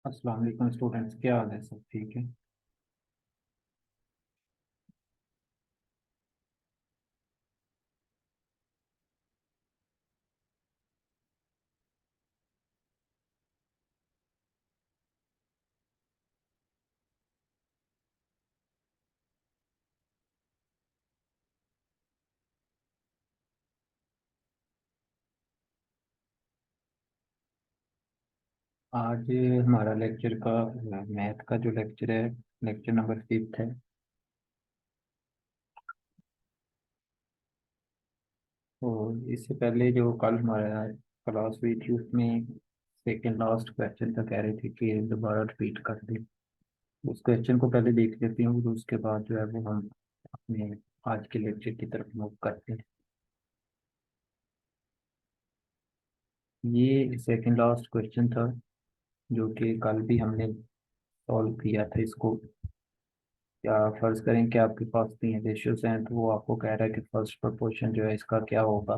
अस्सलाम वालेकुम स्टूडेंट्स, क्या हाल है? सब ठीक है? आज हमारा लेक्चर का मैथ का जो लेक्चर है, लेक्चर नंबर 5 है। और इससे पहले जो कल हमारा क्लास हुई थी उसमें सेकेंड लास्ट क्वेश्चन था, कह रहे थे कि दोबारा रिपीट कर दें। उस क्वेश्चन को पहले देख लेते हैं, और उसके बाद जो है वो हम अपने आज के लेक्चर की तरफ मूव करते हैं। ये सेकेंड लास्ट क्वेश्चन था जो कि कल भी हमने सॉल्व किया था इसको। क्या फर्ज करें कि आपके पास 3 रेशियोज हैं, तो वो आपको कह रहा है कि फर्स्ट प्रोपोर्शन जो है इसका क्या होगा।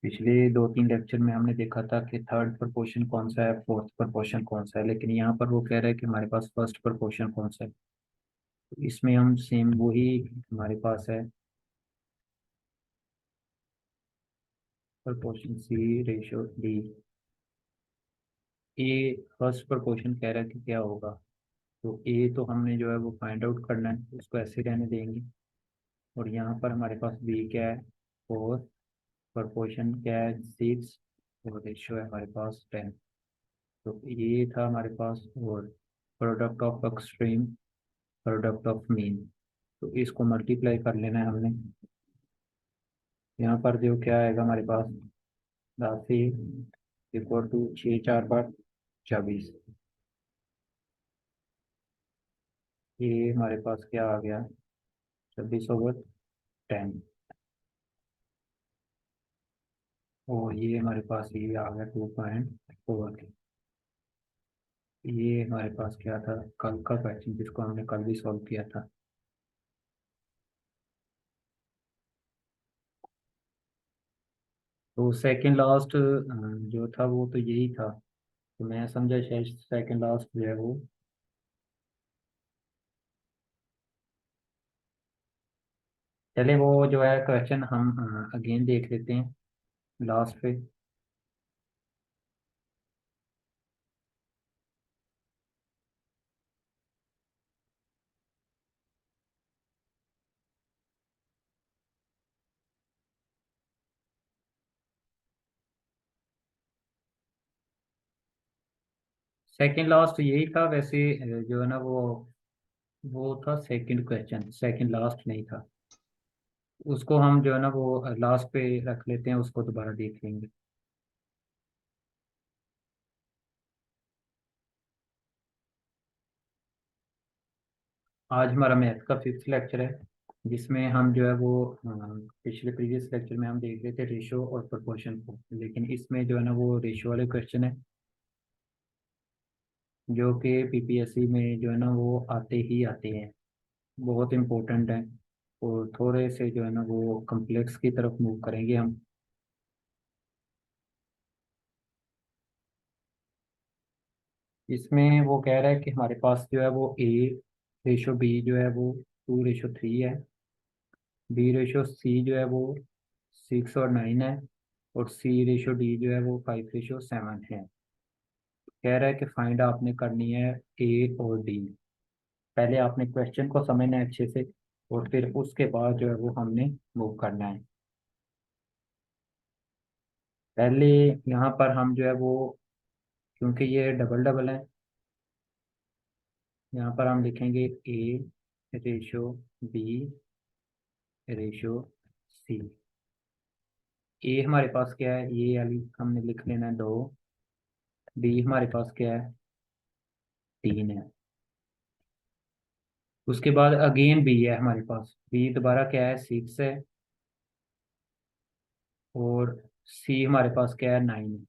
पिछले 2-3 लेक्चर में हमने देखा था कि थर्ड प्रोपोर्शन कौन सा है, फोर्थ प्रोपोर्शन कौन सा है, लेकिन यहाँ पर वो कह रहा है कि हमारे पास फर्स्ट प्रोपोर्शन कौन सा है। तो इसमें हम सेम वही हमारे पास है, प्रोपोर्शन सी रेशियो डी। ए फर्स्ट प्रोपोर्शन कह रहा है कि क्या होगा। तो ए तो हमने जो है वो फाइंड आउट करना है, उसको ऐसे रहने देंगे। और यहाँ पर हमारे पास बी क्या है, 4। प्रोपोर्शन क्या है, 6। और रेशियो है हमारे पास 10। तो ये था हमारे पास। और product of extreme, product of mean, तो इसको मल्टीप्लाई कर लेना है हमने। यहाँ पर जो क्या आएगा हमारे पास, 10 = 6 4 × 24। ये हमारे पास क्या आ गया, 26/10। और ये हमारे पास ये आ गया 2.4। ये हमारे पास क्या था, कल का क्वेश्चन जिसको हमने कल भी सॉल्व किया था। तो सेकंड लास्ट जो था वो तो यही था। तो मैं समझा शायद सेकंड लास्ट जो है वो, चले वो जो है क्वेश्चन हम अगेन देख लेते हैं लास्ट पे। सेकंड लास्ट यही था वैसे। जो है ना वो था सेकंड क्वेश्चन, सेकंड लास्ट नहीं था। उसको हम जो है ना वो लास्ट पे रख लेते हैं, उसको दोबारा देख लेंगे। आज हमारा मैथ का 5th लेक्चर है, जिसमें हम जो है वो पिछले प्रीवियस लेक्चर में हम देख रहे थे रेशो और प्रोपोर्शन को, लेकिन इसमें जो है ना वो रेशो वाले क्वेश्चन है जो कि पीपीएससी में जो है ना वो आते ही आते हैं, बहुत इम्पोर्टेंट है। और थोड़े से जो है ना वो कम्प्लेक्स की तरफ मूव करेंगे हम। इसमें वो कह रहा है कि हमारे पास जो है वो ए रेशो बी जो है वो 2:3 है। बी रेशो सी जो है वो 6 और 9 है। और सी रेशो डी जो है वो 5:7 है। कह रहा है कि फाइंड आपने करनी है ए और डी। पहले आपने क्वेश्चन को समझना है अच्छे से, और फिर उसके बाद जो है वो हमने मूव करना है। पहले यहाँ पर हम जो है वो, क्योंकि ये डबल डबल है, यहाँ पर हम लिखेंगे ए रेशो बी रेशो सी। ए हमारे पास क्या है, ये वाली हमने लिख लेना है 2। बी हमारे पास क्या है, 3 है। उसके बाद अगेन बी है हमारे पास, बी दोबारा क्या है, 6 है। और सी हमारे पास क्या है, 9 है।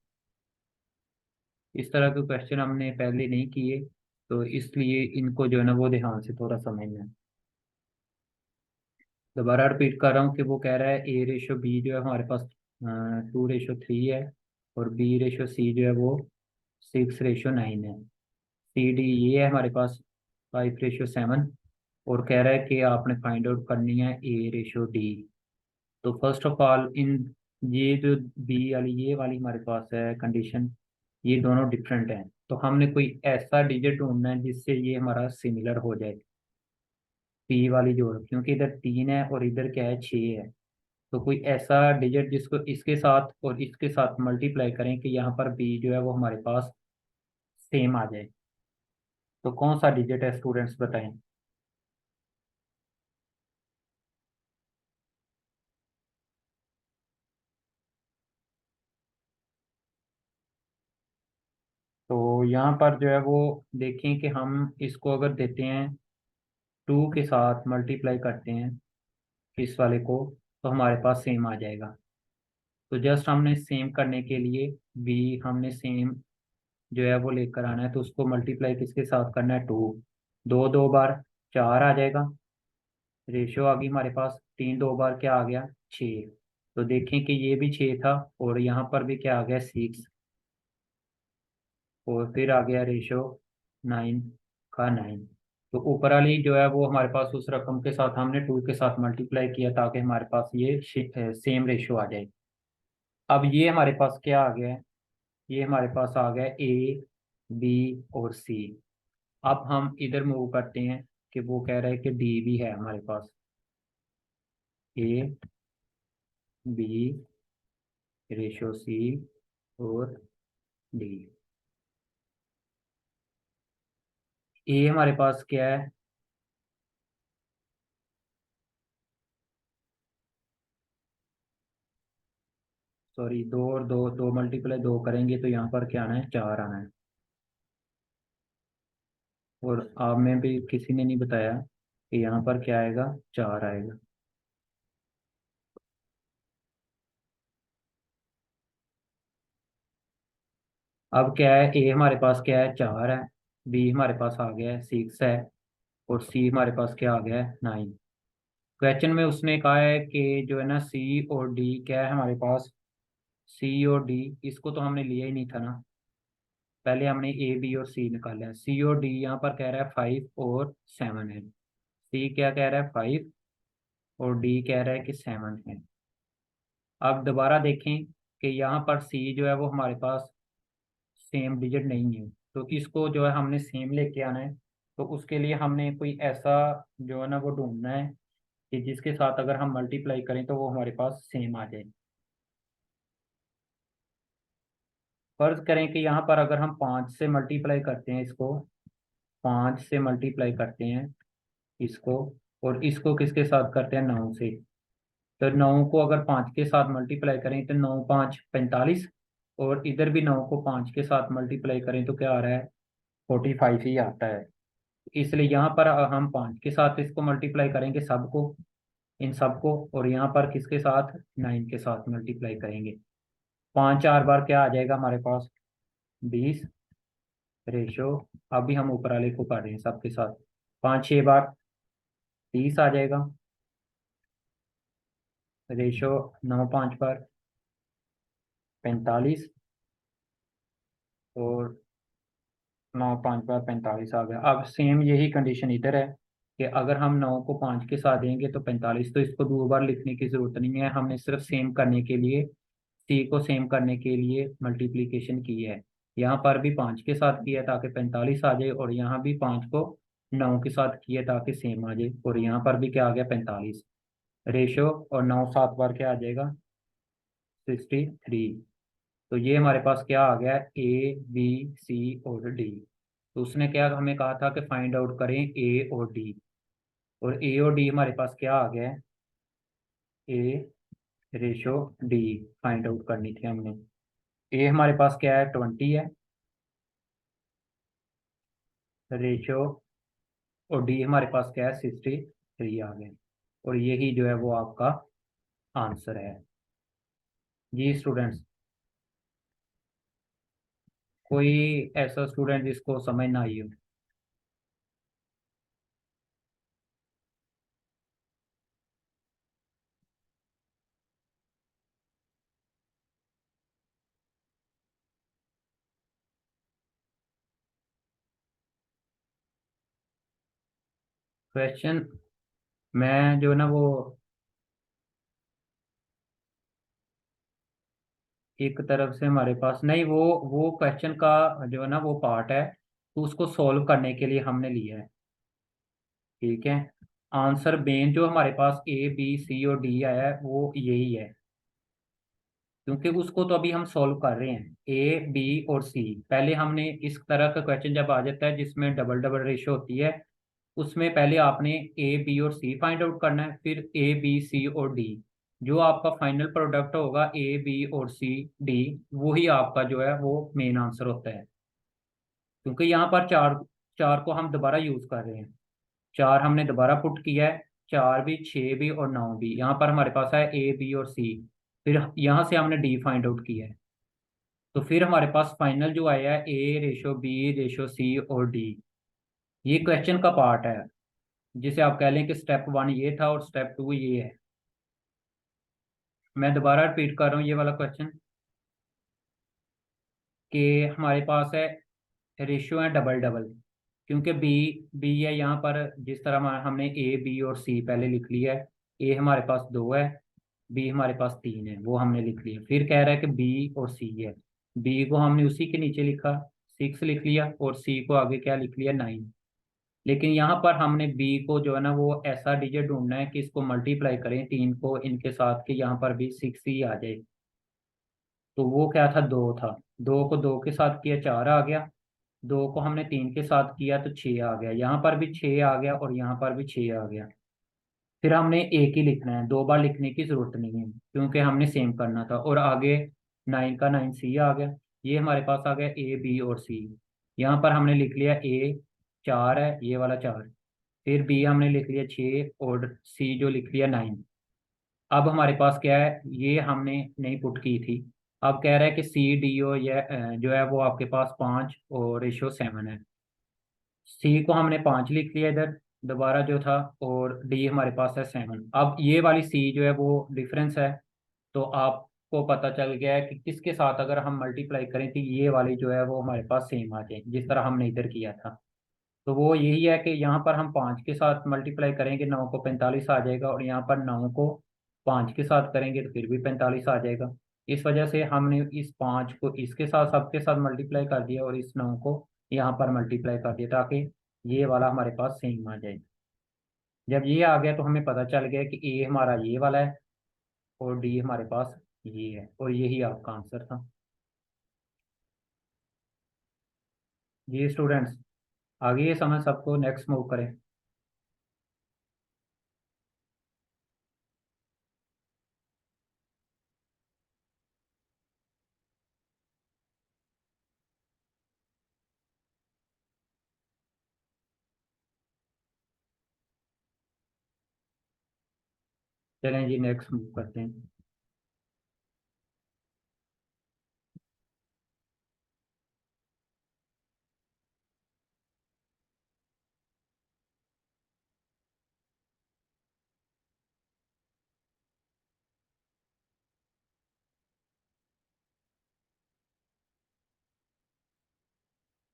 इस तरह के क्वेश्चन हमने पहले नहीं किए, तो इसलिए इनको जो है ना वो ध्यान से थोड़ा समझना है। दोबारा रिपीट कर रहा हूँ कि वो कह रहा है ए रेशो बी जो है हमारे पास 2:3 है। और B/C जो है वो 6/9 है। CD ये है हमारे पास 5/7। और कह रहा है कि आपने फाइंड आउट करनी है A/D। तो फर्स्ट ऑफ ऑल इन ये जो बी वाली ये वाली हमारे पास है कंडीशन, ये दोनों डिफरेंट हैं। तो हमने कोई ऐसा डिजिट ढूंढना है जिससे ये हमारा सिमिलर हो जाए पी वाली जोड़, क्योंकि इधर 3 है और इधर क्या है 6 है। तो कोई ऐसा डिजिट जिसको इसके साथ और इसके साथ मल्टीप्लाई करें कि यहाँ पर बी जो है वो हमारे पास सेम आ जाए। तो कौन सा डिजिट है स्टूडेंट्स बताएं। तो यहाँ पर जो है वो देखें कि हम इसको अगर देते हैं 2 के साथ मल्टीप्लाई करते हैं इस वाले को, तो हमारे पास सेम आ जाएगा। तो जस्ट हमने सेम करने के लिए बी हमने सेम जो है वो लेकर आना है, तो उसको मल्टीप्लाई किसके साथ करना है 2। दो दो बार 4 आ जाएगा। रेशियो आ गई हमारे पास 3 दो बार क्या आ गया 6। तो देखें कि ये भी 6 था और यहाँ पर भी क्या आ गया 6। और फिर आ गया रेशियो 9 का 9। तो ऊपर वाली जो है वो हमारे पास उस रकम के साथ हमने 2 के साथ मल्टीप्लाई किया ताकि हमारे पास ये सेम रेशियो आ जाए। अब ये हमारे पास क्या आ गया है, ये हमारे पास आ गया A, B और C। अब हम इधर मूव करते हैं कि वो कह रहा है कि D भी है हमारे पास। A, B/C और D। A हमारे पास क्या है, सॉरी, दो और दो, दो मल्टीप्लाई दो करेंगे तो यहाँ पर क्या आना है 4 आना है। और आप में भी किसी ने नहीं बताया कि यहाँ पर क्या आएगा 4 आएगा। अब क्या है, A हमारे पास क्या है 4 है, B हमारे पास आ गया है 6 है और C हमारे पास क्या आ गया है 9। क्वेश्चन में उसने कहा है कि जो है ना C और D क्या है हमारे पास, C और D इसको तो हमने लिया ही नहीं था ना। पहले हमने A, B और C निकाला है। C और D यहाँ पर कह रहा है 5 और 7 है। C क्या कह रहा है 5 और D कह रहा है कि 7 है। अब दोबारा देखें कि यहाँ पर C जो है वो हमारे पास सेम डिजिट नहीं है, तो इसको जो है हमने सेम लेके आना है। तो उसके लिए हमने कोई ऐसा जो है ना वो ढूंढना है कि जिसके साथ अगर हम मल्टीप्लाई करें तो वो हमारे पास सेम आ जाए। फर्ज करें कि यहाँ पर अगर हम 5 से मल्टीप्लाई करते हैं इसको, 5 से मल्टीप्लाई करते हैं इसको, और इसको किसके साथ करते हैं 9 से। तो 9 को अगर 5 के साथ मल्टीप्लाई करें तो 9×5 = 45। और इधर भी 9 को 5 के साथ मल्टीप्लाई करें तो क्या आ रहा है 45 ही आता है। इसलिए यहाँ पर हम 5 के साथ इसको मल्टीप्लाई करेंगे सबको, इन सबको, और यहाँ पर किसके साथ 9 के साथ मल्टीप्लाई करेंगे। 5 4 बार क्या आ जाएगा हमारे पास 20 रेशो। अभी हम ऊपर वाले को कर रहे हैं सबके साथ। 5 6 बार 30 आ जाएगा रेशो। 9 5 बार 45। और 9 5 बार 45 आ गया। अब सेम यही कंडीशन इधर है कि अगर हम 9 को 5 के साथ देंगे तो 45। तो इसको 2 बार लिखने की जरूरत नहीं है, हमने सिर्फ सेम करने के लिए सी को सेम करने के लिए मल्टीप्लीकेशन की है। यहाँ पर भी 5 के साथ किया ताकि 45 आ जाए, और यहाँ भी 5 को 9 के साथ किया ताकि सेम आ जाए, और यहाँ पर भी क्या आ गया 45 रेशो। और 9 7 बार क्या आ जाएगा 63। तो ये हमारे पास क्या आ गया A, B, C और D। तो उसने क्या हमें कहा था कि फाइंड आउट करें A और D। और A और D हमारे पास क्या आ गया है A/D फाइंड आउट करनी थी हमने। A हमारे पास क्या है 20 है रेशियो, और D हमारे पास क्या है 63 आ गए। और यही जो है वो आपका आंसर है। जी स्टूडेंट्स, कोई ऐसा स्टूडेंट जिसको समझ ना आई हो। क्वेश्चन मैं जो ना वो एक तरफ से हमारे पास नहीं, वो क्वेश्चन का जो है ना वो पार्ट है, तो उसको सॉल्व करने के लिए हमने लिया है। ठीक है। आंसर मेन जो हमारे पास ए बी सी और डी आया है वो यही है, क्योंकि उसको तो अभी हम सॉल्व कर रहे हैं, ए बी और सी। पहले हमने इस तरह का क्वेश्चन जब आ जाता है जिसमें डबल डबल रेशो होती है, उसमें पहले आपने ए बी और सी फाइंड आउट करना है, फिर ए बी सी और डी। जो आपका फाइनल प्रोडक्ट होगा ए बी और सी डी, वही आपका जो है वो मेन आंसर होता है। क्योंकि यहाँ पर चार चार को हम दोबारा यूज कर रहे हैं, चार हमने दोबारा पुट किया है, चार भी, छः भी और नौ भी। यहाँ पर हमारे पास है ए बी और सी, फिर यहाँ से हमने डी फाइंड आउट किया है। तो फिर हमारे पास फाइनल जो आया है ए रेशो बी रेशो सी और डी। ये क्वेश्चन का पार्ट है, जिसे आप कह लें कि स्टेप वन ये था और स्टेप टू ये है। मैं दोबारा रिपीट कर रहा हूँ ये वाला क्वेश्चन, कि हमारे पास है रेशियो है डबल डबल। क्योंकि बी बी है यहाँ पर, जिस तरह हमने ए बी और सी पहले लिख लिया है। ए हमारे पास दो है, बी हमारे पास तीन है, वो हमने लिख लिया। फिर कह रहा है कि बी और सी है, बी को हमने उसी के नीचे लिखा, सिक्स लिख लिया, और सी को आगे क्या लिख लिया, नाइन। लेकिन यहाँ पर हमने बी को जो है ना वो ऐसा डिजिट ढूंढना है कि इसको मल्टीप्लाई करें तीन को इनके साथ, कि यहाँ पर भी सिक्स ही आ जाए। तो वो क्या था, दो था। दो को दो के साथ किया, चार आ गया। दो को हमने तीन के साथ किया तो छः आ गया, यहाँ पर भी छः आ गया और यहाँ पर भी छः आ गया। फिर हमने एक ही लिखना है, दो बार लिखने की जरूरत नहीं है, क्योंकि हमने सेम करना था। और आगे नाइन का नाइन सी आ गया। ये हमारे पास आ गया ए बी और सी। यहाँ पर हमने लिख लिया ए, चार है ये वाला चार। फिर बी हमने लिख लिया छः, और सी जो लिख लिया नाइन। अब हमारे पास क्या है, ये हमने नहीं पुट की थी। अब कह रहा है कि सी डी ओ ये जो है वो आपके पास पाँच और रेशो सेवन है। सी को हमने पाँच लिख लिया इधर दोबारा जो था, और डी हमारे पास है सेवन। अब ये वाली सी जो है वो डिफरेंस है। तो आपको पता चल गया है कि किसके साथ अगर हम मल्टीप्लाई करें तो ये वाली जो है वो हमारे पास सेम आ जाए, जिस तरह हमने इधर किया था। तो वो यही है कि यहाँ पर हम पाँच के साथ मल्टीप्लाई करेंगे, नौ को पैंतालीस आ जाएगा, और यहाँ पर नौ को पाँच के साथ करेंगे तो फिर भी पैंतालीस आ जाएगा। इस वजह से हमने इस पाँच को इसके साथ सबके साथ मल्टीप्लाई कर दिया, और इस नौ को यहाँ पर मल्टीप्लाई कर दिया, ताकि ये वाला हमारे पास सेम आ जाए। जब ये आ गया तो हमें पता चल गया कि ए हमारा ये वाला है, और डी हमारे पास ये है, और यही आपका आंसर था। ये स्टूडेंट्स, आगे ये समझ सबको, नेक्स्ट मूव करें। चलें जी, नेक्स्ट मूव करते हैं।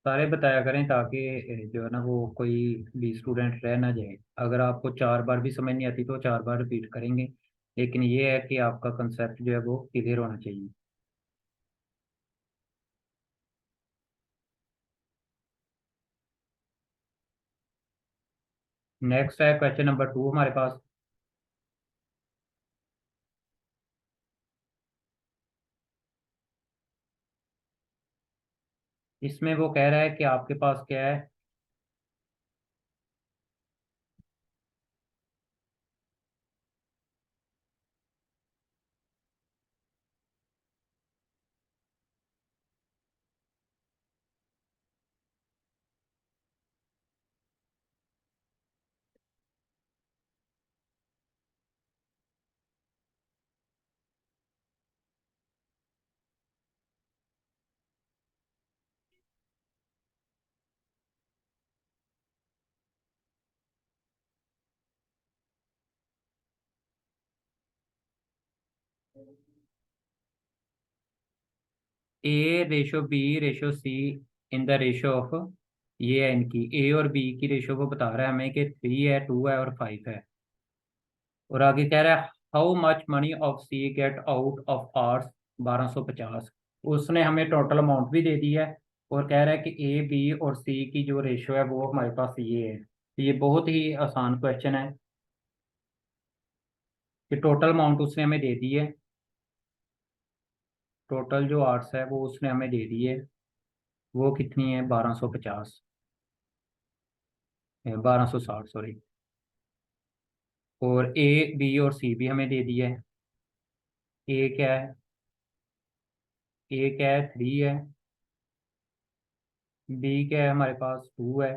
सारे बताया करें, ताकि जो है ना वो कोई भी स्टूडेंट रह ना जाए। अगर आपको चार बार भी समझ नहीं आती तो चार बार रिपीट करेंगे, लेकिन ये है कि आपका कंसेप्ट जो है वो क्लियर होना चाहिए। नेक्स्ट है क्वेश्चन नंबर टू हमारे पास। इसमें वो कह रहा है कि आपके पास क्या है, A ratio B ratio C in the ratio of ये है इनकी ए और बी की रेशो को बता रहा है हमें कि 3 है, 2 है और 5 है। और आगे कह रहा है how much money of C get out of Rs 1250। उसने हमें टोटल अमाउंट भी दे दी है और कह रहा है कि ए बी और सी की जो रेशो है वो हमारे पास ये है। तो ये बहुत ही आसान क्वेश्चन है कि टोटल अमाउंट उसने हमें दे दी है। टोटल जो आर्ट्स है वो उसने हमें दे दी है, वो कितनी है 1250, 1260 सॉरी। और ए बी और सी भी हमें दे दी है। ए क्या है, ए क्या है 3 है, बी क्या है हमारे पास 2 है,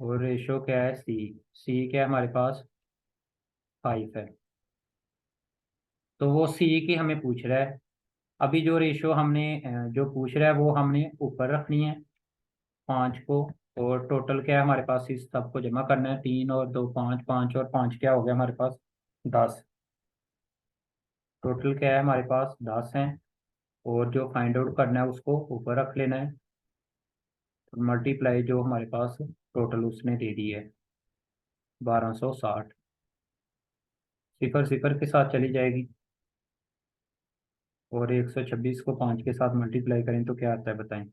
और रेशो क्या है सी, सी क्या है हमारे पास 5 है। तो वो सी की हमें पूछ रहा है। अभी जो रेशो हमने जो पूछ रहा है वो हमने ऊपर रखनी है 5 को। और टोटल क्या है हमारे पास, इस सब को जमा करना है, 3 और 2 5, 5 और 5 क्या हो गया हमारे पास 10। टोटल क्या है हमारे पास 10 है। और जो फाइंड आउट करना है उसको ऊपर रख लेना है, मल्टीप्लाई जो हमारे पास टोटल उसने दे दी है 1260, सिफर सिफर के साथ चली जाएगी। और 126 को 5 के साथ मल्टीप्लाई करें तो क्या आता है बताएं।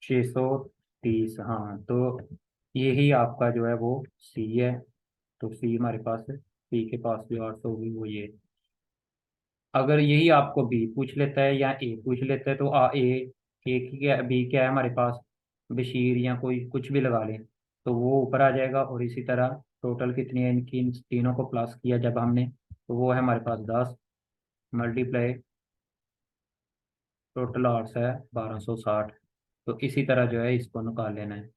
630, हाँ तो यही आपका जो है वो सी है। तो सी हमारे पास है, सी के पास जो 800 होगी वो ये। अगर यही आपको बी पूछ लेता है या ए पूछ लेता है तो ए की क्या, बी क्या है हमारे पास बशीर या कोई कुछ भी लगा लें तो वो ऊपर आ जाएगा। और इसी तरह टोटल कितनी है इनकी, इन तीनों को प्लस किया जब हमने तो वो है हमारे पास 10 मल्टीप्लाई टोटल आर्ट्स है 1260। तो इसी तरह जो है इसको निकाल लेना है।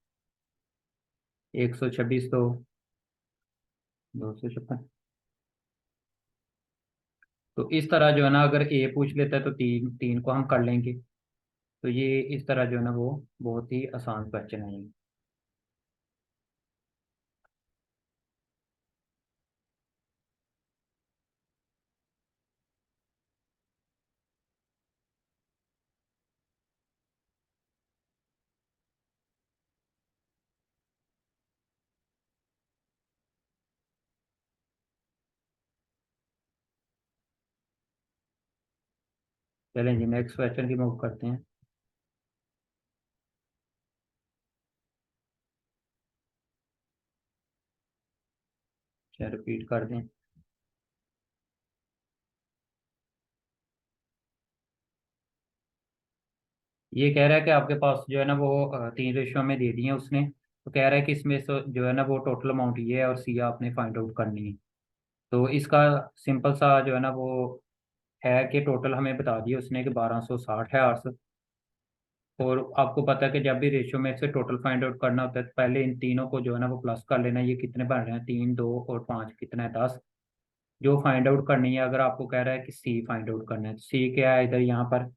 126 तो 256। तो इस तरह जो है ना अगर ए पूछ लेता है तो तीन तीन को हम कर लेंगे। तो ये इस तरह जो है ना वो बहुत ही आसान क्वेश्चन है ये। चलें जी नेक्स्ट क्वेश्चन की मूव करते हैं। क्या रिपीट कर दें। ये कह रहा है कि आपके पास जो है ना वो तीन रेशो में दे दिए उसने। तो कह रहा है कि इसमें से जो है ना वो टोटल अमाउंट ये है और सी आपने फाइंड आउट करनी है। तो इसका सिंपल सा जो है ना वो है कि टोटल हमें बता दिया उसने कि 1260 है आर्स। और आपको पता है कि जब भी रेशियो में से टोटल फाइंड आउट करना होता है तो पहले इन तीनों को जो है ना वो प्लस कर लेना है। ये कितने बन रहे हैं 3 2 और 5 कितना है 10। जो फाइंड आउट करनी है, अगर आपको कह रहा है कि सी फाइंड आउट करना है तो सी क्या है इधर यहाँ पर,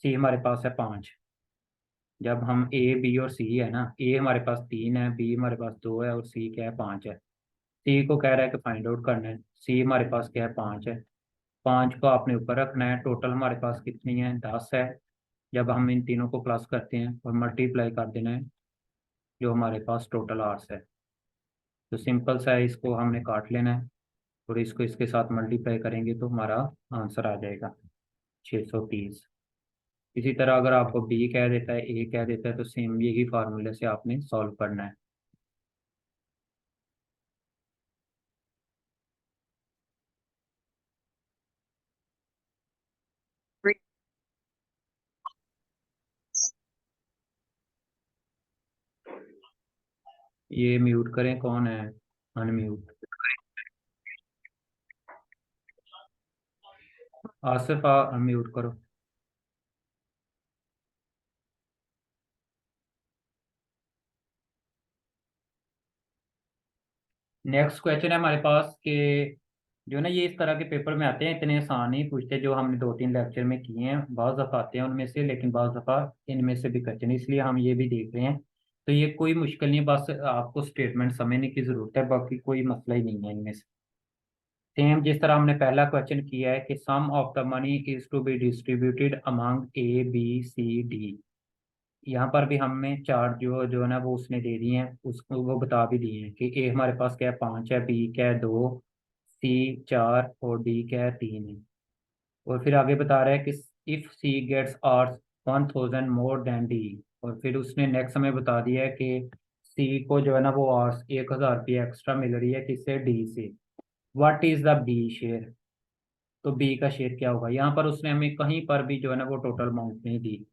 सी हमारे पास है 5। जब हम ए बी और सी है ना, ए हमारे पास 3 है, बी हमारे पास 2 है और सी क्या है 5 है। सी को कह रहा है कि फाइंड आउट करना है, सी हमारे पास क्या है 5 है। 5 को आपने ऊपर रखना है, टोटल हमारे पास कितनी है 10 है। जब हम इन तीनों को प्लस करते हैं और मल्टीप्लाई कर देना है जो हमारे पास टोटल आर्स है। तो सिंपल सा है, इसको हमने काट लेना है और इसको इसके साथ मल्टीप्लाई करेंगे तो हमारा आंसर आ जाएगा 630। इसी तरह अगर आपको बी कह देता है ए कह देता है तो सेम यही फार्मूले से आपने सॉल्व करना है। ये म्यूट करें, कौन है अनम्यूट। आसिफ अनम्यूट करो। नेक्स्ट क्वेश्चन है हमारे पास कि जो ना ये इस तरह के पेपर में आते हैं, इतने आसान नहीं पूछते जो हमने 2 3 लेक्चर में किए हैं। बाज़ दफ़ा आते हैं उनमें से, लेकिन बाज़ दफ़ा इनमें से भी क्वेश्चन, इसलिए हम ये भी देख रहे हैं। तो ये कोई मुश्किल नहीं, बस आपको स्टेटमेंट समझने की ज़रूरत है, बाकी कोई मसला ही नहीं है इनमें से। सेम जिस तरह हमने पहला क्वेश्चन किया है कि sum of the money is to be distributed among A B C D, यहाँ पर भी हमें चार जो जो है ना वो उसने दे दिए हैं, उसको वो बता भी दिए हैं कि ए हमारे पास क्या है 5 है, बी क्या है 2, सी 4 और डी क्या है 3 है। और फिर आगे बता रहा है कि if C gets Rs 1000 more than D, और फिर उसने नेक्स्ट हमें बता दिया है कि सी को जो है ना वो आर्स 1000 रुपये एक्स्ट्रा मिल रही है किससे, डी से। What is the B share, तो बी का शेयर क्या होगा। यहाँ पर उसने हमें कहीं पर भी जो है ना वो टोटल अमाउंट नहीं दी,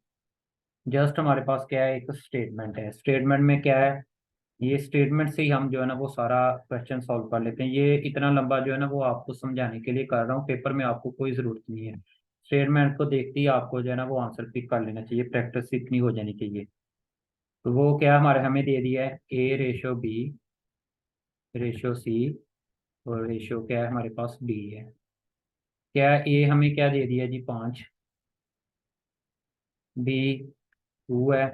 जस्ट हमारे पास क्या है एक स्टेटमेंट है। स्टेटमेंट में क्या है, ये स्टेटमेंट से ही हम जो है ना वो सारा क्वेश्चन सॉल्व कर लेते हैं। ये इतना लंबा जो है ना वो आपको समझाने के लिए कर रहा हूँ, पेपर में आपको कोई ज़रूरत नहीं है। स्टेटमेंट को देखते ही आपको जो है ना वो आंसर पिक कर लेना चाहिए, प्रैक्टिस इतनी हो जानी चाहिए। तो वो क्या हमारे हमें दे दिया है ए रेशो बी रेशो सी, और रेशो क्या है हमारे पास डी है। क्या ए हमें क्या दे दिया जी 5, बी 2 है,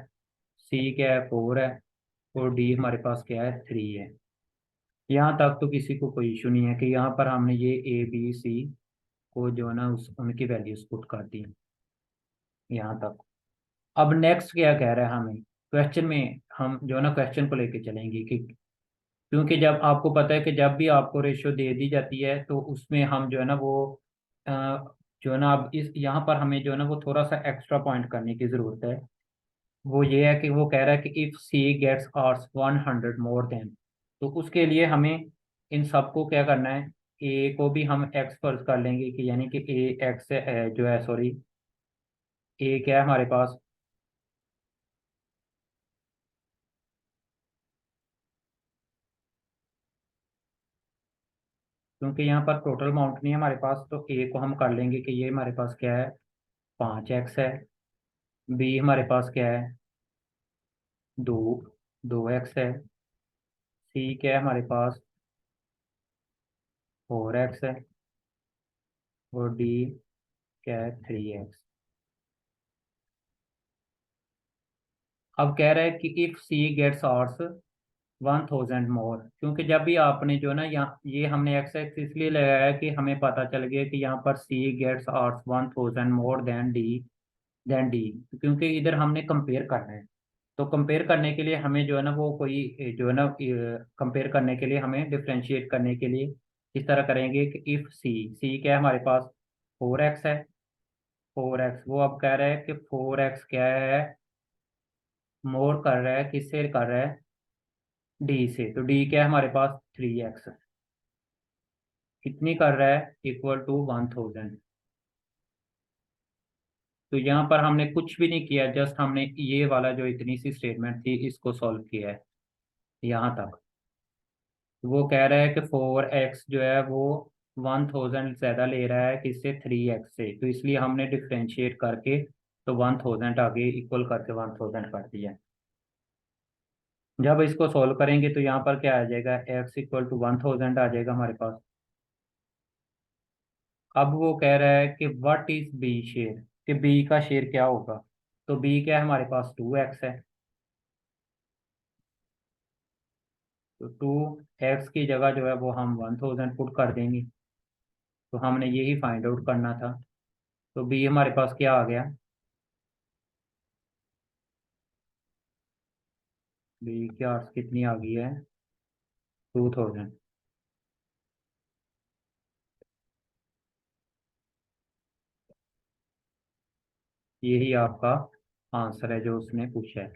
सी क्या है 4 है, और डी हमारे पास क्या है 3 है। यहाँ तक तो किसी को कोई इशू नहीं है कि यहाँ पर हमने ये ए बी सी को जो है ना उस उनकी वैल्यूज पुट कर दी यहाँ तक। अब नेक्स्ट क्या कह रहा है हमें क्वेश्चन में, हम जो है ना क्वेश्चन को लेके चलेंगे कि क्योंकि जब आपको पता है कि जब भी आपको रेशियो दे दी जाती है तो उसमें हम जो है ना वो अ, जो है ना अब इस यहाँ पर हमें जो है ना वो थोड़ा सा एक्स्ट्रा पॉइंट करने की ज़रूरत है। वो ये है कि वो कह रहा है कि if C gets Rs 100 more than, तो उसके लिए हमें इन सबको क्या करना है, ए को भी हम एक्स फर्ज कर लेंगे कि यानी कि ए एक्स जो है सॉरी, ए क्या है हमारे पास, क्योंकि यहाँ पर टोटल अमाउंट नहीं है हमारे पास, तो ए को हम कर लेंगे कि ये हमारे पास क्या है 5x है, बी हमारे पास क्या है 2 2x है, सी क्या है हमारे पास 4x है, और डी क्या है 3x। अब कह रहा है कि इफ सी गेट्स आर्स 1000 मोर, क्योंकि जब भी आपने जो ना यहाँ ये हमने एक्स एक्स इसलिए लगाया है कि हमें पता चल गया कि यहाँ पर C gets Rs 1000 more than D, क्योंकि इधर हमने कंपेयर करना है। तो कंपेयर करने के लिए हमें जो है ना वो कोई जो है ना कंपेयर करने के लिए हमें डिफ्रेंशिएट करने के लिए इस तरह करेंगे कि इफ सी सी क्या है हमारे पास 4x है, 4x वो अब कह रहा है कि 4x क्या है मोर कर रहा है किससे कर रहा है, डी से। तो डी क्या है हमारे पास 3x कितनी कर रहा है इक्वल टू 1000। तो यहाँ पर हमने कुछ भी नहीं किया, जस्ट हमने ये वाला जो इतनी सी स्टेटमेंट थी इसको सॉल्व किया है यहाँ तक। वो कह रहा है कि 4x जो है वो 1000 ज़्यादा ले रहा है किससे 3x से, तो इसलिए हमने डिफ्रेंशिएट करके तो 1000 आगे इक्वल करके 1000 कर दिया। जब इसको सॉल्व करेंगे तो यहाँ पर क्या आ जाएगा, x इक्वल टू 1000 आ जाएगा हमारे पास। अब वो कह रहा है कि व्हाट इज बी शेयर, कि बी का शेयर क्या होगा। तो बी क्या है हमारे पास 2x है, तो 2x की जगह जो है वो हम 1000 पुट कर देंगे। तो हमने यही फाइंड आउट करना था। तो बी हमारे पास क्या आ गया, बी की आर्स कितनी आ गई है 2000। यही आपका आंसर है जो उसने पूछा है।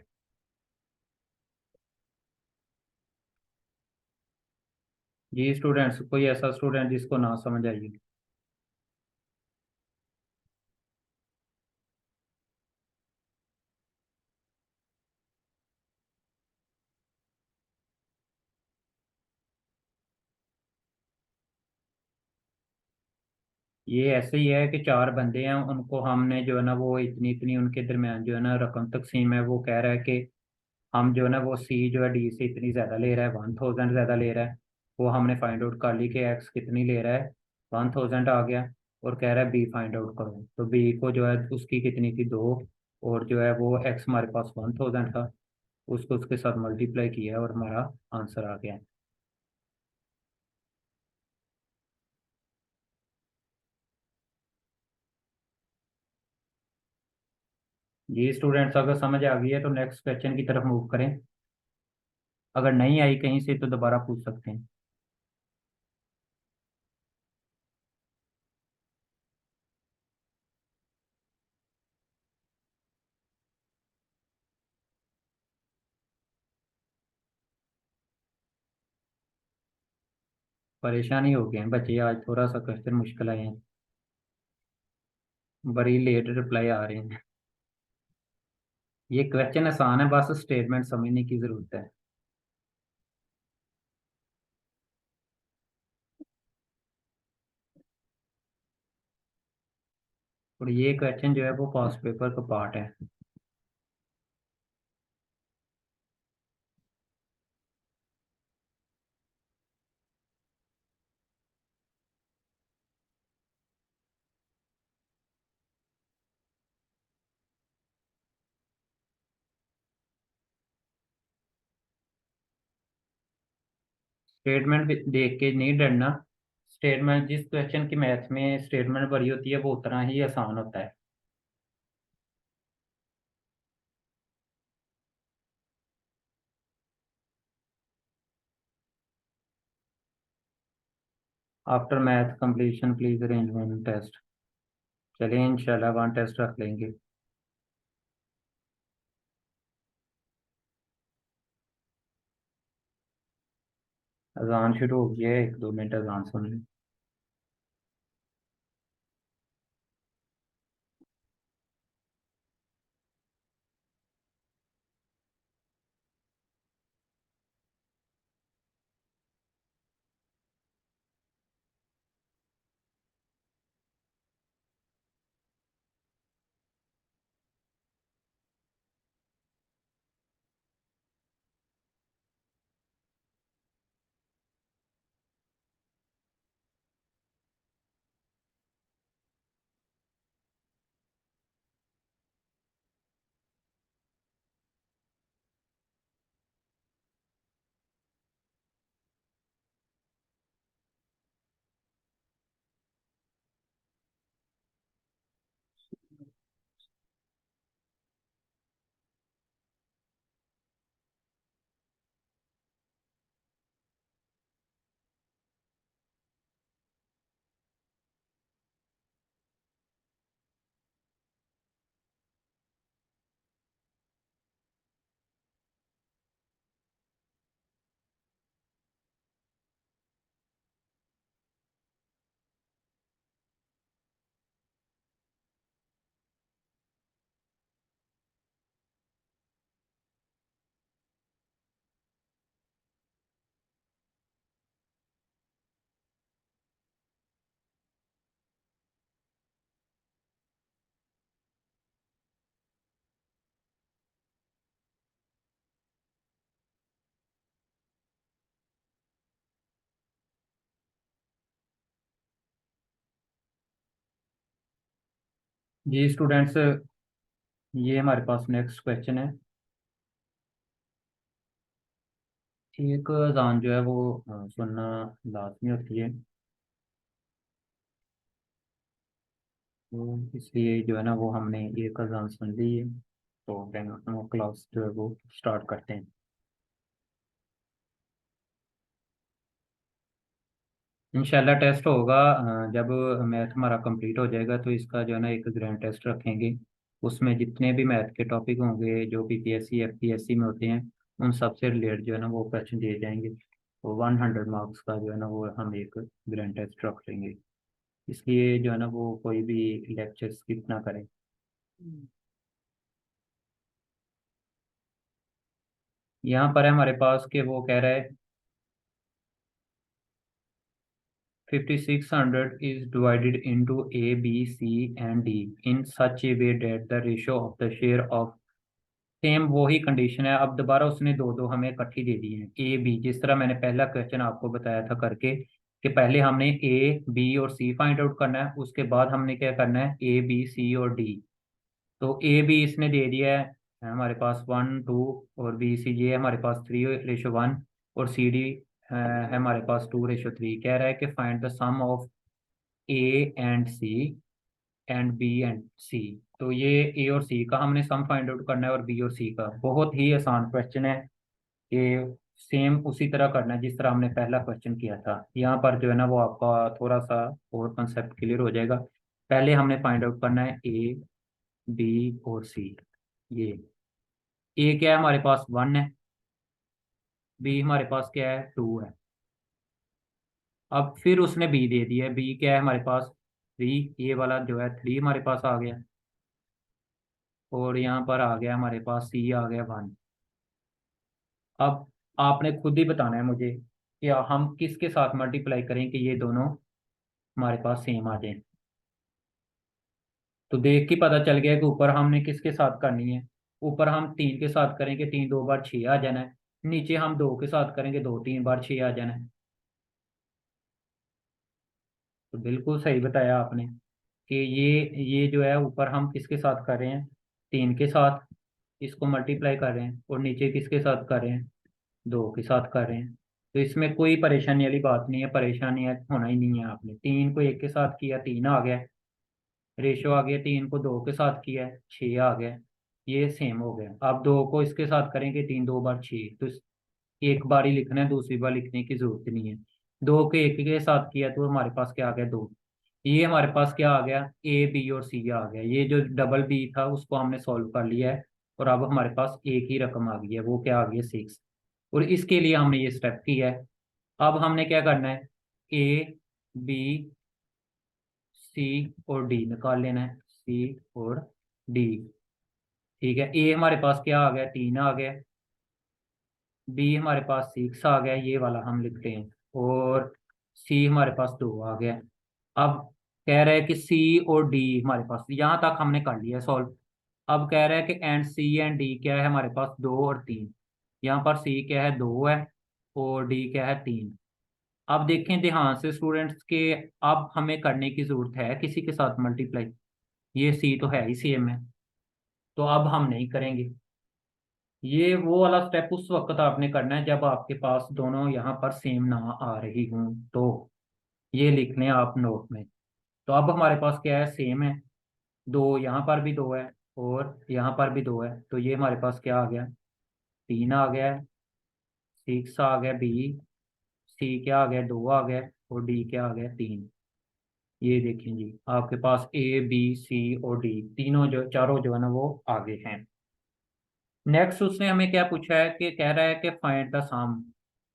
जी स्टूडेंट्स, कोई ऐसा स्टूडेंट जिसको ना समझ आइए। ये ऐसे ही है कि चार बंदे हैं, उनको हमने जो है ना वो इतनी इतनी उनके दरमियान जो है ना रकम तकसीम है। वो कह रहा है कि हम जो है ना वो सी जो है डी से इतनी ज़्यादा ले रहा है, 1000 ज़्यादा ले रहा है। वो हमने फाइंड आउट कर ली कि एक्स कितनी ले रहा है, 1000 आ गया। और कह रहा है बी फाइंड आउट करो, तो बी को जो है उसकी कितनी थी 2, और जो है वो एक्स हमारे पास 1000 था, उसको उसके साथ मल्टीप्लाई किया और हमारा आंसर आ गया। जी स्टूडेंट्स, अगर समझ आ गई है तो नेक्स्ट क्वेश्चन की तरफ मूव करें। अगर नहीं आई कहीं से तो दोबारा पूछ सकते हैं। परेशानी हो गए हैं बच्चे, आज थोड़ा सा क्वेश्चन मुश्किल आए हैं। बड़ी लेट रिप्लाई आ रहे हैं। ये क्वेश्चन आसान है, बस स्टेटमेंट समझने की जरूरत है। और ये क्वेश्चन जो है वो पास्ट पेपर का पार्ट है। स्टेटमेंट देख के नहीं डरना। स्टेटमेंट, जिस क्वेश्चन की मैथ में स्टेटमेंट भरी होती है वो उतना ही आसान होता है। After math completion please arrange one test. चलिए इंशाल्लाह वन टेस्ट रख लेंगे। अजान शुरू हो गया है, 1-2 मिनट अजान सुन लें। जी स्टूडेंट्स, ये हमारे पास नेक्स्ट क्वेश्चन है। एक अजान जो है वो सुनना लाजमी होती है, तो इसलिए जो है ना वो हमने एक अजान सुन ली है। तो फिर हम क्लास जो है वो स्टार्ट करते हैं। इंशाल्लाह टेस्ट होगा जब मैथ हमारा कंप्लीट हो जाएगा तो इसका जो है ना एक ग्रैंड टेस्ट रखेंगे। उसमें जितने भी मैथ के टॉपिक होंगे जो बीपीएससी एफपीएससी में होते हैं, उन सब से रिलेटेड जो है ना वो क्वेश्चन दिए जाएंगे। तो 100 मार्क्स का जो है ना वो हम एक ग्रैंड टेस्ट रख लेंगे। इसलिए जो है ना वो कोई भी लेक्चर स्किप ना करें। यहाँ पर है हमारे पास कि वो कह रहा है 5600 is divided into A, B, C and D in such a way that the ratio of the share of same वही कंडीशन है। अब दोबारा उसने दो दो हमें इकट्ठी दे दी है, ए बी, जिस तरह मैंने पहला क्वेश्चन आपको बताया था करके कि पहले हमने ए बी और सी फाइंड आउट करना है, उसके बाद हमने क्या करना है ए बी सी और डी। तो ए बी इसने दे दिया है हमारे पास 1 2, और बी सी ये हमारे पास 3:1, और सी डी है हमारे पास 2:3। कह रहा है कि find the sum of A and C and B and C. तो ये ए और सी का हमने सम फाइंड आउट करना है और बी और सी का। बहुत ही आसान क्वेश्चन है कि सेम उसी तरह करना है जिस तरह हमने पहला क्वेश्चन किया था। यहाँ पर जो है ना वो आपका थोड़ा सा और कंसेप्ट क्लियर हो जाएगा। पहले हमने फाइंड आउट करना है ए, बी और सी। ये ए क्या है हमारे पास 1 है, बी हमारे पास क्या है 2 है। अब फिर उसने बी दे दिया है, बी क्या है हमारे पास 3, ये वाला जो है 3 हमारे पास आ गया। और यहाँ पर आ गया हमारे पास सी आ गया 1। अब आपने खुद ही बताना है मुझे कि हम किसके साथ मल्टीप्लाई करें कि ये दोनों हमारे पास सेम आ जाए। तो देख के पता चल गया कि ऊपर हमने किसके साथ करनी है। ऊपर हम 3 के साथ करेंगे, 3 2 बार 6 आ जाना है। नीचे हम 2 के साथ करेंगे, 2 3 बार 6 आ जाना है। तो बिल्कुल सही बताया आपने कि ये जो है ऊपर हम किसके साथ कर रहे हैं, 3 के साथ इसको मल्टीप्लाई कर रहे हैं, और नीचे किसके साथ कर रहे हैं, 2 के साथ कर रहे हैं। तो इसमें कोई परेशानी वाली बात नहीं है, परेशानी है होना ही नहीं है। आपने 3 को 1 के साथ किया 3 आ गया, रेशो आ गया। 3 को 2 के साथ किया है 6 आ गया। ये सेम हो गया। अब 2 को इसके साथ करेंगे, 3 2 बार 6, तो एक बार ही लिखना है, दूसरी बार लिखने की जरूरत नहीं है। 2 के 1 के साथ किया तो हमारे पास क्या आ गया 2। ये हमारे पास क्या आ गया, ए बी और सी आ गया। ये जो डबल बी था उसको हमने सॉल्व कर लिया है, और अब हमारे पास एक ही रकम आ गई है, वो क्या आ गई है 6। और इसके लिए हमने ये स्टेप किया है। अब हमने क्या करना है, ए बी सी और डी निकाल लेना है, सी और डी। ठीक है, ए हमारे पास क्या आ गया 3 आ गया, बी हमारे पास 6 आ गया, ये वाला हम लिखते हैं, और सी हमारे पास 2 आ गया। अब कह रहा है कि सी और डी हमारे पास, यहाँ तक हमने कर लिया सॉल्व। अब कह रहा है कि एंड सी एंड डी क्या है हमारे पास 2 और 3। यहाँ पर सी क्या है 2 है, और डी क्या है 3। अब देखें ध्यान से स्टूडेंट्स के, अब हमें करने की जरूरत है किसी के साथ मल्टीप्लाई। ये सी तो है ही सेम है, तो अब हम नहीं करेंगे। ये वो वाला स्टेप उस वक्त आपने करना है जब आपके पास दोनों यहाँ पर सेम ना आ रही हूँ। तो ये लिख लें आप नोट में। तो अब हमारे पास क्या है, सेम है। 2 यहाँ पर भी 2 है, और यहाँ पर भी 2 है, तो ये हमारे पास क्या आ गया 3 आ गया, 6 आ गया बी, सी क्या आ गया 2 आ गया, और डी क्या आ गया 3। ये देखें जी, आपके पास ए बी सी और डी तीनों जो चारों जो है ना वो आगे हैं। नेक्स्ट उसने हमें क्या पूछा है कि कह रहा है कि फाइंड द सम।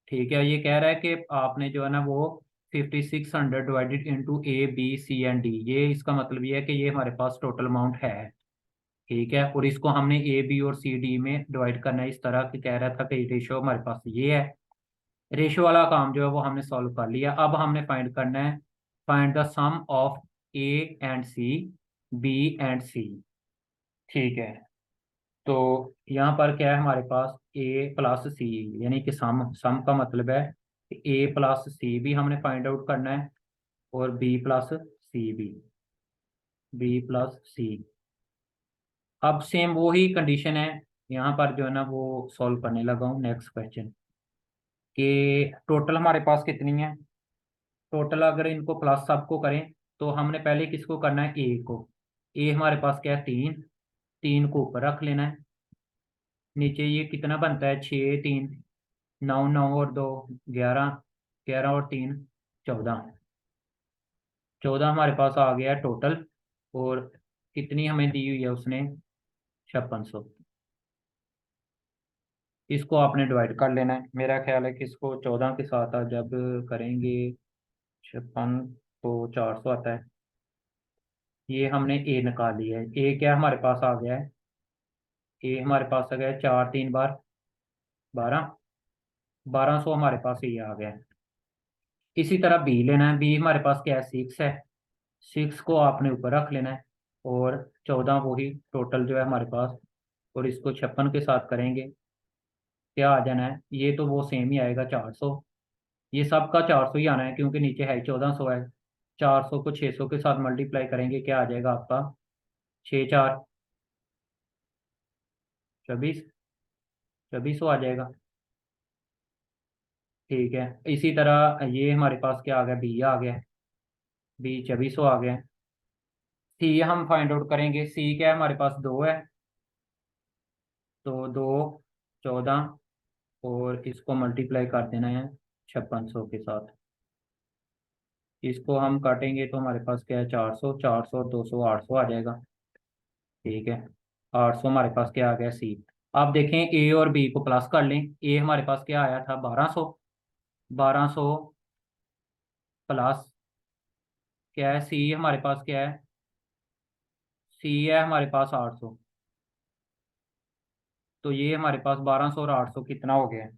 ठीक है, ये कह रहा है कि आपने जो है ना वो 5600 divided into A B C and D. ये इसका मतलब ये है कि ये हमारे पास टोटल अमाउंट है। ठीक है, और इसको हमने ए बी और सी डी में डिवाइड करना है इस तरह कि कह रहा था कि रेशो हमारे पास ये है। रेशो वाला काम जो है वो हमने सॉल्व कर लिया। अब हमने फाइंड करना है, find the sum of A and C, B and C. ठीक है, तो यहाँ पर क्या है हमारे पास ए प्लस सी, यानी कि सम सम का मतलब है कि ए प्लस सी भी हमने फाइंड आउट करना है, और बी प्लस सी भी, बी प्लस सी। अब सेम वो ही कंडीशन है, यहाँ पर जो है ना वो सॉल्व करने लगा हूँ नेक्स्ट क्वेश्चन कि टोटल हमारे पास कितनी है। टोटल अगर इनको प्लस सबको करें तो हमने पहले किसको करना है, ए को। ए हमारे पास क्या है 3, 3 को ऊपर रख लेना है। नीचे ये कितना बनता है 6 3 9, 9 और 2 11, 11 और 3 14, 14 हमारे पास आ गया टोटल। और कितनी हमें दी हुई है उसने, 5600। इसको आपने डिवाइड कर लेना है। मेरा ख्याल है कि इसको 14 के साथ आज जब करेंगे 56, तो 400 आता है। ये हमने ए निकाल लिया है। ए क्या हमारे पास आ गया है, ए हमारे पास आ गया है 4 3 बार 12, 1200 हमारे पास ये आ गया है। इसी तरह बी लेना है। बी हमारे पास क्या है 6 है, 6 को आपने ऊपर रख लेना है, और 14 वही टोटल जो है हमारे पास। और इसको 56 के साथ करेंगे, क्या आ जाना है, ये तो वो सेम ही आएगा 400। ये सबका 400 ही आना है क्योंकि नीचे है 1400 है। 400 को 600 के साथ मल्टीप्लाई करेंगे, क्या आ जाएगा आपका 6 4 24, 2400 आ जाएगा। ठीक है, इसी तरह ये हमारे पास क्या आ गया, बी आ गया, बी 2400 आ गया। सी हम फाइंड आउट करेंगे। सी क्या है हमारे पास, 2 है। तो 2, 14, और इसको मल्टीप्लाई कर देना है 5600 के साथ। इसको हम काटेंगे तो हमारे पास क्या है, 400, 400 और 200, 800 आ जाएगा। ठीक है, 800 हमारे पास क्या आ गया, सी। आप देखें ए और बी को प्लस कर लें। ए हमारे पास क्या आया था, 1200। 1200 प्लस क्या है, सी हमारे पास क्या है, सी है हमारे पास 800। तो ये हमारे पास 1200 और 800 कितना हो गया,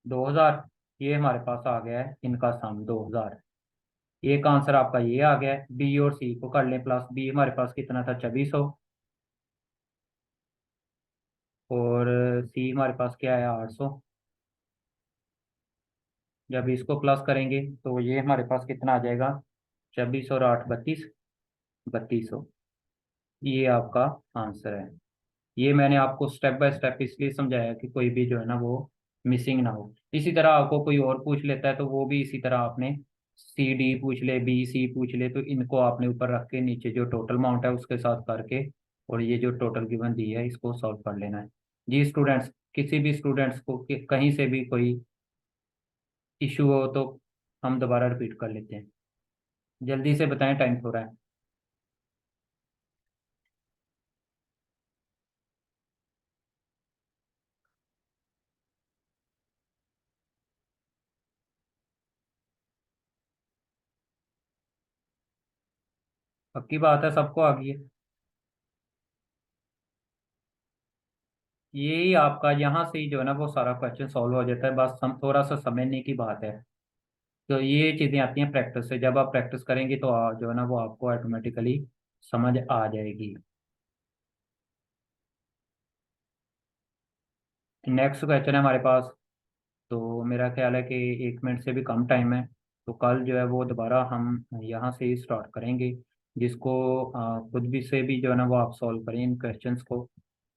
2000। ये हमारे पास आ गया है इनका सम 2000। एक आंसर आपका ये आ गया है। बी और सी को कर लें प्लस। बी हमारे पास कितना था, 2400। और सी हमारे पास क्या है, 800। जब इसको प्लस करेंगे तो ये हमारे पास कितना आ जाएगा, 24 और 8, 32, 3200। ये आपका आंसर है। ये मैंने आपको स्टेप बाय स्टेप इसलिए समझाया कि कोई भी जो है ना वो मिसिंग ना हो। इसी तरह आपको कोई और पूछ लेता है तो वो भी इसी तरह आपने सी डी पूछ ले, बी सी पूछ ले, तो इनको आपने ऊपर रख के नीचे जो टोटल अमाउंट है उसके साथ करके और ये जो टोटल गिवन दी है इसको सॉल्व कर लेना है। जी स्टूडेंट्स, किसी भी स्टूडेंट्स को कहीं से भी कोई इशू हो तो हम दोबारा रिपीट कर लेते हैं। जल्दी से बताएं, टाइम थोड़ा है। पक्की बात है, सबको आ गई है। यही आपका यहाँ से ही जो है ना वो सारा क्वेश्चन सॉल्व हो जाता है, बस हम थोड़ा सा समझने की बात है। तो ये चीज़ें आती हैं प्रैक्टिस से। जब आप प्रैक्टिस करेंगे तो जो है ना वो आपको ऑटोमेटिकली समझ आ जाएगी। नेक्स्ट क्वेश्चन है हमारे पास। तो मेरा ख्याल है कि 1 मिनट से भी कम टाइम है। तो कल जो है वो दोबारा हम यहाँ से ही स्टार्ट करेंगे, जिसको खुद भी से भी जो है ना वो आप सॉल्व करें इन क्वेश्चंस को।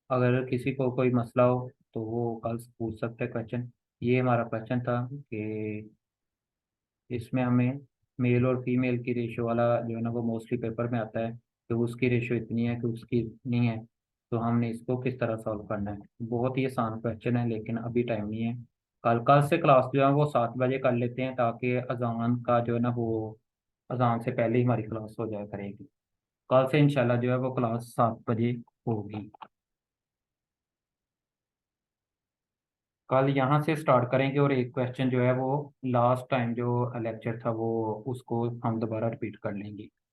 अगर किसी को कोई मसला हो तो वो कल पूछ सकते हैं क्वेश्चन। ये हमारा क्वेश्चन था कि इसमें हमें मेल और फीमेल की रेशियो वाला जो है ना वो मोस्टली पेपर में आता है। तो उसकी रेशियो इतनी है कि उसकी इतनी है। तो हमने इसको किस तरह सॉल्व करना है। बहुत ही आसान क्वेश्चन है लेकिन अभी टाइम नहीं है। कल कल से क्लास जो है वो 7 बजे कर लेते हैं, ताकि अजान का जो है ना वो अजान से पहले ही हमारी क्लास हो जाया करेगी। कल से इंशाल्लाह जो है वो क्लास 7 बजे होगी। कल यहाँ से स्टार्ट करेंगे और एक क्वेश्चन जो है वो लास्ट टाइम जो लेक्चर था वो उसको हम दोबारा रिपीट कर लेंगे।